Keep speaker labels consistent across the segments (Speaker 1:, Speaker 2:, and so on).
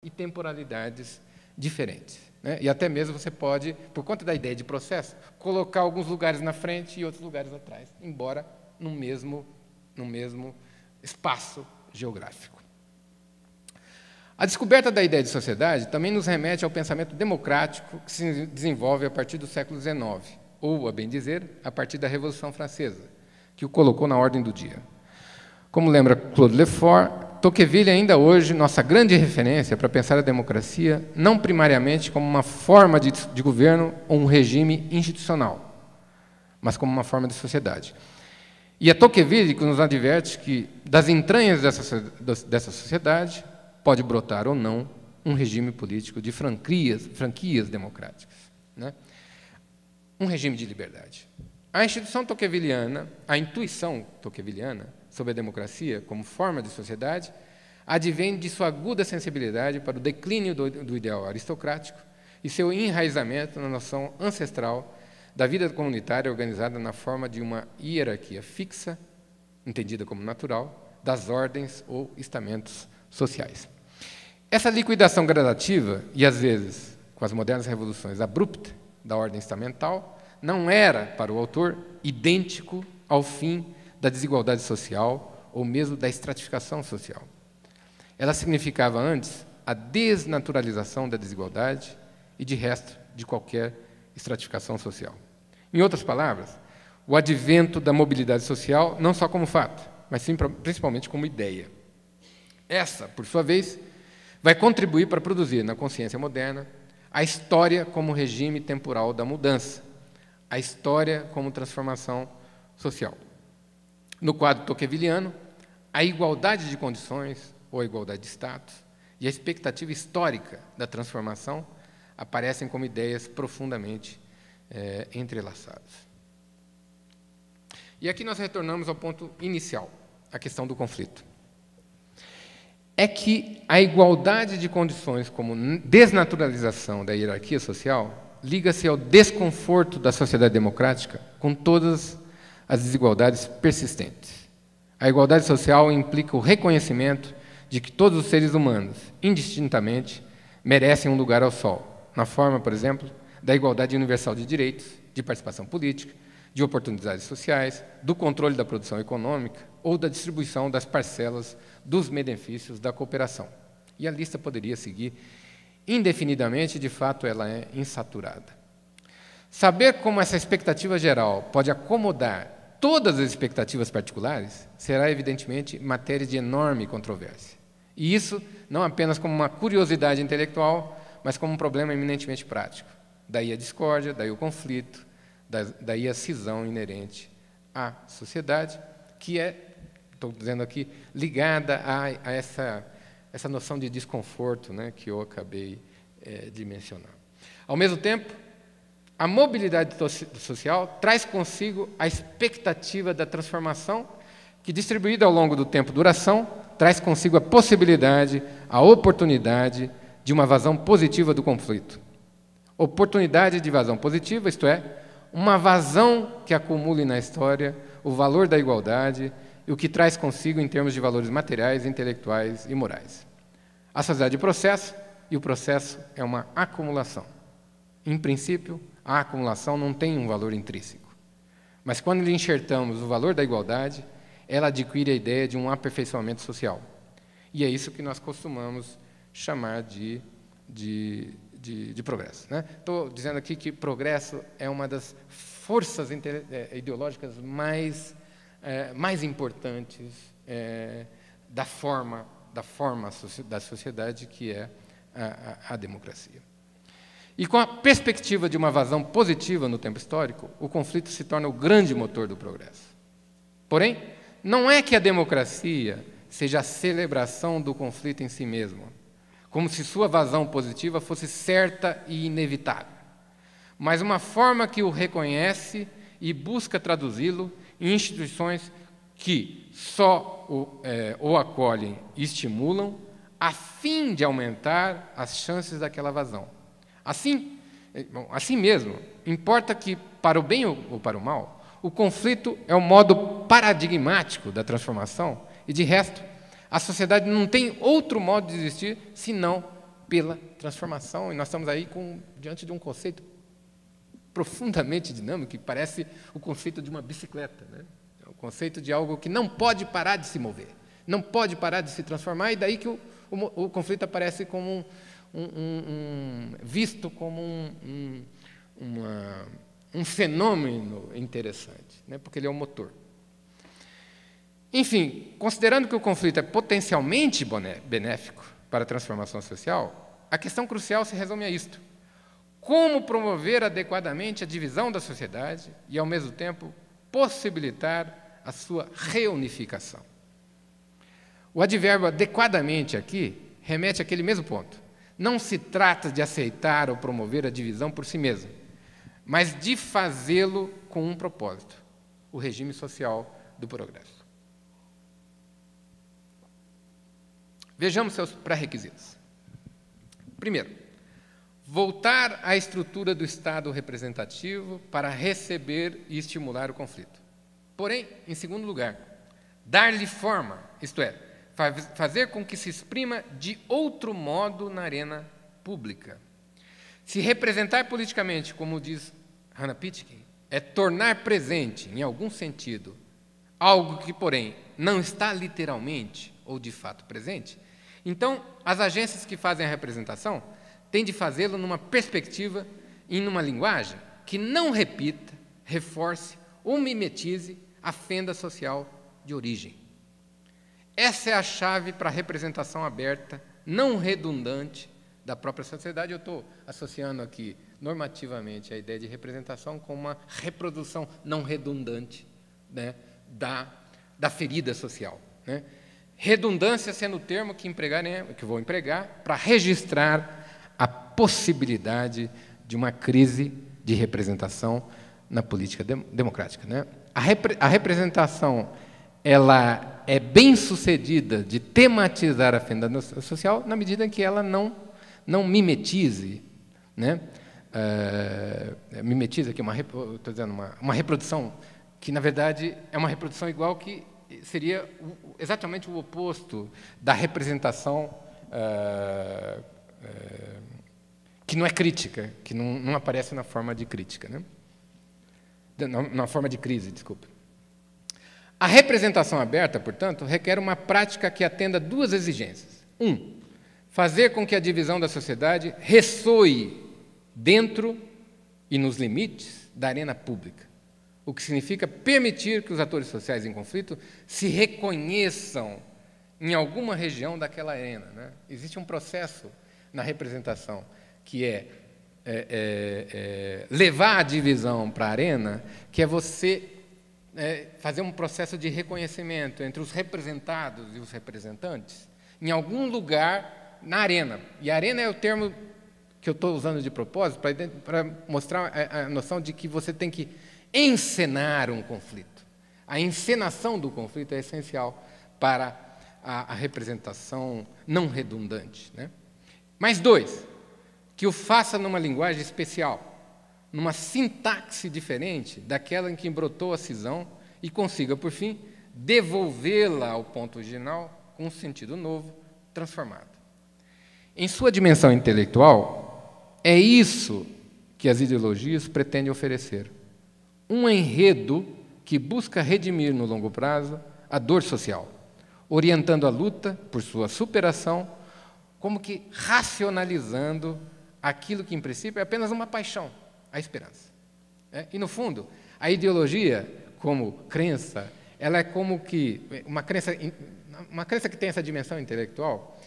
Speaker 1: e temporalidades diferentes, né? E até mesmo você pode, por conta da ideia de processo, colocar alguns lugares na frente e outros lugares atrás, embora no mesmo espaço geográfico. A descoberta da ideia de sociedade também nos remete ao pensamento democrático que se desenvolve a partir do século XIX, ou, a bem dizer, a partir da Revolução Francesa, que o colocou na ordem do dia. Como lembra Claude Lefort, Tocqueville ainda hoje nossa grande referência para pensar a democracia não primariamente como uma forma de governo ou um regime institucional, mas como uma forma de sociedade. E é Tocqueville que nos adverte que das entranhas dessa sociedade pode brotar ou não um regime político de franquias democráticas, né? Um regime de liberdade. A intuição tocqueviliana sobre a democracia como forma de sociedade advém de sua aguda sensibilidade para o declínio do ideal aristocrático e seu enraizamento na noção ancestral da vida comunitária organizada na forma de uma hierarquia fixa, entendida como natural, das ordens ou estamentos sociais. Essa liquidação gradativa, e às vezes, com as modernas revoluções, abrupta da ordem estamental, não era, para o autor, idêntico ao fim da desigualdade social ou mesmo da estratificação social. Ela significava antes a desnaturalização da desigualdade e, de resto, de qualquer estratificação social. Em outras palavras, o advento da mobilidade social não só como fato, mas sim principalmente como ideia. Essa, por sua vez, vai contribuir para produzir na consciência moderna a história como regime temporal da mudança, a história como transformação social. No quadro tocqueviliano, a igualdade de condições ou a igualdade de status e a expectativa histórica da transformação aparecem como ideias profundamente entrelaçadas. E aqui nós retornamos ao ponto inicial, a questão do conflito. É que a igualdade de condições como desnaturalização da hierarquia social liga-se ao desconforto da sociedade democrática com todas as desigualdades persistentes. A igualdade social implica o reconhecimento de que todos os seres humanos, indistintamente, merecem um lugar ao sol, na forma, por exemplo, da igualdade universal de direitos, de participação política, de oportunidades sociais, do controle da produção econômica ou da distribuição das parcelas dos benefícios da cooperação. E a lista poderia seguir indefinidamente, de fato, ela é insaturada. Saber como essa expectativa geral pode acomodar todas as expectativas particulares será, evidentemente, matéria de enorme controvérsia. E isso não apenas como uma curiosidade intelectual, mas como um problema eminentemente prático. Daí a discórdia, daí o conflito, daí a cisão inerente à sociedade, que é, estou dizendo aqui, ligada a essa noção de desconforto, né, que eu acabei de mencionar. Ao mesmo tempo, a mobilidade social traz consigo a expectativa da transformação que, distribuída ao longo do tempo duração, traz consigo a possibilidade, a oportunidade de uma vazão positiva do conflito. Oportunidade de vazão positiva, isto é, uma vazão que acumule na história o valor da igualdade e o que traz consigo em termos de valores materiais, intelectuais e morais. A sociedade é processo, e o processo é uma acumulação. Em princípio, a acumulação não tem um valor intrínseco. Mas quando lhe enxertamos o valor da igualdade, ela adquire a ideia de um aperfeiçoamento social. E é isso que nós costumamos chamar de progresso, né? Estou dizendo aqui que progresso é uma das forças ideológicas mais importantes da forma da sociedade, que é a democracia. E com a perspectiva de uma vazão positiva no tempo histórico, o conflito se torna o grande motor do progresso. Porém, não é que a democracia seja a celebração do conflito em si mesma, como se sua vazão positiva fosse certa e inevitável, mas uma forma que o reconhece e busca traduzi-lo em instituições que só o acolhem e estimulam, a fim de aumentar as chances daquela vazão. Assim mesmo, importa que, para o bem ou para o mal, o conflito é o modo paradigmático da transformação e, de resto, a sociedade não tem outro modo de existir senão pela transformação, e nós estamos aí diante de um conceito profundamente dinâmico, que parece o conceito de uma bicicleta, né? É o conceito de algo que não pode parar de se mover, não pode parar de se transformar, e daí que o conflito aparece como visto como um fenômeno interessante, né? Porque ele é o motor. Enfim, considerando que o conflito é potencialmente benéfico para a transformação social, a questão crucial se resume a isto: como promover adequadamente a divisão da sociedade e, ao mesmo tempo, possibilitar a sua reunificação. O advérbio adequadamente aqui remete àquele mesmo ponto. Não se trata de aceitar ou promover a divisão por si mesmo, mas de fazê-lo com um propósito: o regime social do progresso. Vejamos seus pré-requisitos. Primeiro, voltar à estrutura do Estado representativo para receber e estimular o conflito. Porém, em segundo lugar, dar-lhe forma, isto é, fazer com que se exprima de outro modo na arena pública. Se representar politicamente, como diz Hannah Pitkin, é tornar presente, em algum sentido, algo que, porém, não está literalmente ou de fato presente, então as agências que fazem a representação têm de fazê-lo numa perspectiva e numa linguagem que não repita, reforce ou mimetize a fenda social de origem. Essa é a chave para a representação aberta, não redundante, da própria sociedade. Eu estou associando aqui normativamente a ideia de representação com uma reprodução não redundante, né, da ferida social, né? Redundância sendo o termo que vou empregar para registrar a possibilidade de uma crise de representação na política democrática, né? A representação ela é bem sucedida de tematizar a fenda social na medida em que ela não mimetize, né? Mimetiza aqui estou dizendo uma reprodução que na verdade é uma reprodução igual, que seria exatamente o oposto da representação que não é crítica, que não aparece na forma de crítica, né? Na forma de crise, desculpa. A representação aberta, portanto, requer uma prática que atenda a duas exigências. Fazer com que a divisão da sociedade ressoe dentro e nos limites da arena pública, o que significa permitir que os atores sociais em conflito se reconheçam em alguma região daquela arena, né? Existe um processo na representação que levar a divisão para a arena, que é você fazer um processo de reconhecimento entre os representados e os representantes em algum lugar na arena. E a arena é o termo que eu estou usando de propósito para mostrar a noção de que você tem que encenar um conflito. A encenação do conflito é essencial para a representação não redundante, né? Mais dois, que o faça numa linguagem especial, numa sintaxe diferente daquela em que brotou a cisão e consiga, por fim, devolvê-la ao ponto original com um sentido novo, transformado. Em sua dimensão intelectual, é isso que as ideologias pretendem oferecer: um enredo que busca redimir no longo prazo a dor social, orientando a luta por sua superação, como que racionalizando aquilo que, em princípio, é apenas uma paixão, a esperança. E, no fundo, a ideologia, como crença, ela é como que uma crença que tem essa dimensão intelectual,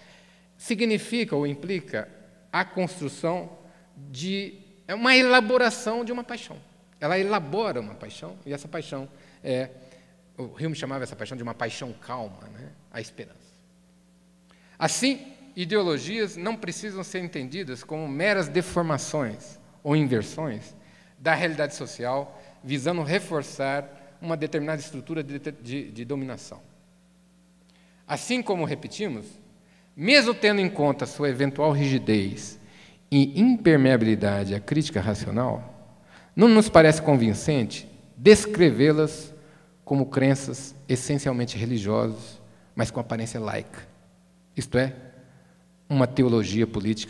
Speaker 1: significa ou implica a construção de uma elaboração de uma paixão. Ela elabora uma paixão, e essa paixão o Hume chamava essa paixão de uma paixão calma, né? A esperança. Assim, ideologias não precisam ser entendidas como meras deformações ou inversões da realidade social, visando reforçar uma determinada estrutura de dominação. Assim como repetimos, mesmo tendo em conta sua eventual rigidez e impermeabilidade à crítica racional, não nos parece convincente descrevê-las como crenças essencialmente religiosas, mas com aparência laica, isto é, uma teologia política